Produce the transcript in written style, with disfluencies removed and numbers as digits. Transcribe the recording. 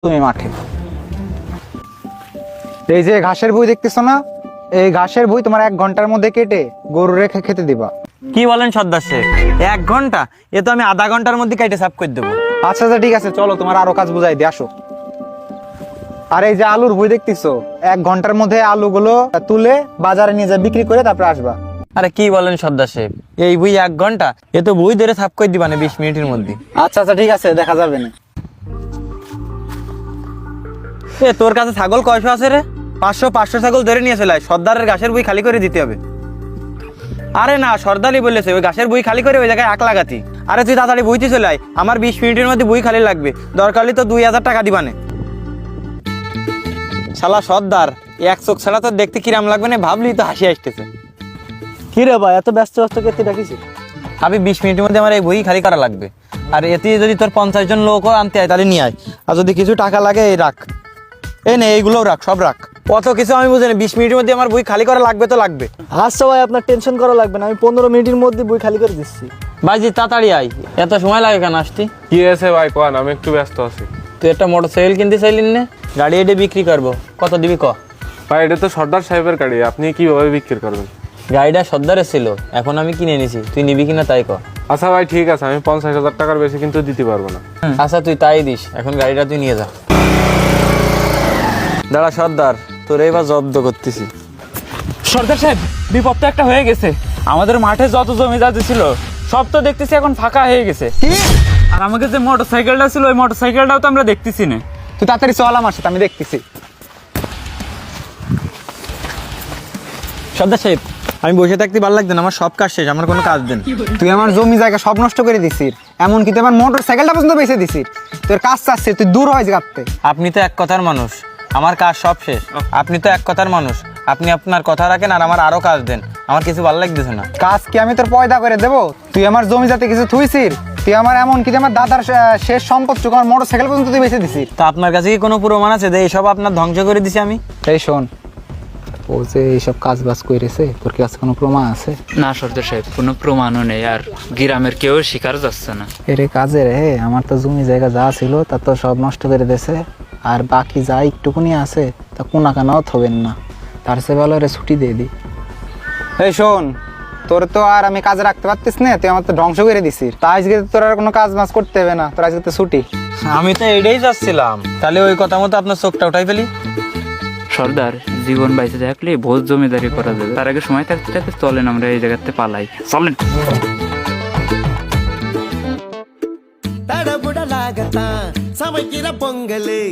তুমি মাঠে এই যে ঘাসের ভুঁই দেখতেছো না, এই ঘাসের ভুঁই তোমার 1 ঘন্টার মধ্যে কেটে গরু রেখে খেতে দিবা। কি বলেন সর্দার সাহেব, 1 ঘন্টা? এ তো আমি আধা ঘন্টার মধ্যে কেটে সাফ করে দেবো। আচ্ছা আচ্ছা ঠিক আছে, চলো তোমার আরো কাজ বুঝাই দিয়ে আসো। আর এই যে আলুর ভুঁই দেখতেছো, 1 ঘন্টার মধ্যে আলুগুলো তুলে বাজারে নিয়ে যা বিক্রি করে তারপরে আসবা। আরে কি বলেন সর্দার সাহেব, এই বই 1 ঘন্টা? এ তো বই ধরে সাফ করে দিবা না 20 মিনিটের মধ্যে। আচ্ছা আচ্ছা ঠিক আছে, দেখা যাবে না। এ তোর কাছে ছাগল কয়শো আছে রে? 500 ছাগল ধরে নিয়ে চলে আয়, সর্দারের ঘাসের বই খালি করে দিতে হবে। আরে না, সর্দারই বলেছে ওই ঘাসের বই খালি করে ওই জায়গায় আক লাগাতি। আরে তুই তাড়াতাড়ি বইতে চলে আয়, আমার 20 মিনিটের মধ্যে বই খালি লাগবে, দরকার হলে তো 2000 টাকা দিবানে। শালা সর্দার, 1 চোখ ছাড়া তো দেখতে কিরাম লাগবে না, ভাবলি তো হাসি আসতেছে। কি রে ভাই, এত ব্যস্ত কেতে ডাকিছিস? আমি 20 মিনিটের মধ্যে আমার এই বই খালি করা লাগবে। আর এতে যদি তোর 50 জন লোক আনতে হয় তাহলে নিয়ে আয়, আর যদি কিছু টাকা লাগে এই রাখ, এই নে এইগুলোও রাখ, সব রাখ। অত কিছু আমি বুঝি না, 20 মিনিটের মধ্যে আমার বই খালি করা লাগবে তো লাগবে। আচ্ছা ভাই, আপনার টেনশন করা লাগবে না, আমি 15 মিনিটের মধ্যে বই খালি করে দিচ্ছি। ভাইজি তাড়াতাড়ি আয়, এত সময় লাগে কেন আসতে? কি আছে ভাই কোন, আমি একটু ব্যস্ত আছি। তুই একটা মোটরসাইকেল কিনতে চাইলেন না, গাড়ি এটে বিক্রি করবো, কত দিবি ক? ভাই এটা তো সর্দার সাহেবের গাড়ি, আপনি কিভাবে বিক্রি করবেন? গাড়িটা সর্দারের ছিল, এখন আমি কিনে নিছি, তুই নিবি কিনা তাই ক। আচ্ছা ভাই ঠিক আছে, আমি 50,000 টাকার বেশি কিন্তু দিতে পারবো না। আচ্ছা তুই তাই দিস, এখন গাড়িটা তুই নিয়ে যা। দাঁড়া সর্দার, তোর এবার জব্দ করতেছি। সরকার সাহেব, বিপদ তো একটা হয়ে গেছে। আমাদের মাঠে যত জমিদারি ছিল সব তো দেখতেছি এখন ফাঁকা হয়ে গেছে। আর আমাকে যে মোটরসাইকেলটা ছিল ওই মোটরসাইকেলটাও তো আমরা দেখতেছি না। তুই তাড়াতাড়ি চল আমার সাথে, আমি দেখতেছি। সর্দার সাহেব, আমি বসে থাকতে ভালো লাগছে না, আমার সব কাজ শেষ, আমার কোনো কাজ দেন। তুই আমার জমি জায়গা সব নষ্ট করে দিছিস, এমনকি তুই আমার মোটর সাইকেলটা পর্যন্ত বেঁচে দিছিস। তোর কাজ চাচ্ছে, তুই দূর হয়ে যাচ্ছে। আপনি তো এক কথার মানুষ, আমার কাজ সব শেষ। আপনি তো এক কথার মানুষ, আপনি আপনার কথা রাখেন আর আমার আরো কাজ দেন, আমার কিছু ভালো লাগতেছে না। কাজ কি আমি তোর পয়দা করে দেবো? তুই আমার জমি জাতে কিছু থুইছিস, তুই আমার এমনকি আমার দাদার শেষ সম্পদ আমার মোটর সাইকেল পর্যন্ত তুই বেঁচে দিছিস। তা আপনার কাছে কি কোনো প্রমাণ আছে যে এইসব আপনার ধ্বংস করে দিছি আমি? এই শোন, ও যে এইসব কাজ বাজ করেছে, তোর কাছে কোনো প্রমাণ আছে? না সর্দার সাহেব, কোনো প্রমাণও নেই, আর গ্রামের কেউ শিকার যাচ্ছে না। এরে কাজে রে, আমার তো জমি জায়গা যা ছিল তা তো সব নষ্ট করে দিয়েছে, আর বাকি যা একটুকুনি আছে তা কোনা কানাও থবেন না, তার সে ভালো রে ছুটি দিয়ে দি। এই শোন, তোর তো আর আমি কাজে রাখতে পারতিস না, তুই আমার তো ধ্বংস করে দিছিস। তা আজকে তোর আর কোনো কাজ বাজ করতে হবে না, তোর আজকে তো ছুটি। আমি তো এটাই যাচ্ছিলাম, তাহলে ওই কথা মতো আপনার চোখটা উঠাই ফেলি। সর্দার, জীবন বাইতে থাকলে বহুত জমিদারি করা যাবে, তার আগে সময় থাকতে থাকতে চলেন আমরা এই জায়গাতে পালাই, চলেন। ತಡಬುಡಲಾಗತ್ತ ಸಮಕಿರ ಪೊಂಗಲಿ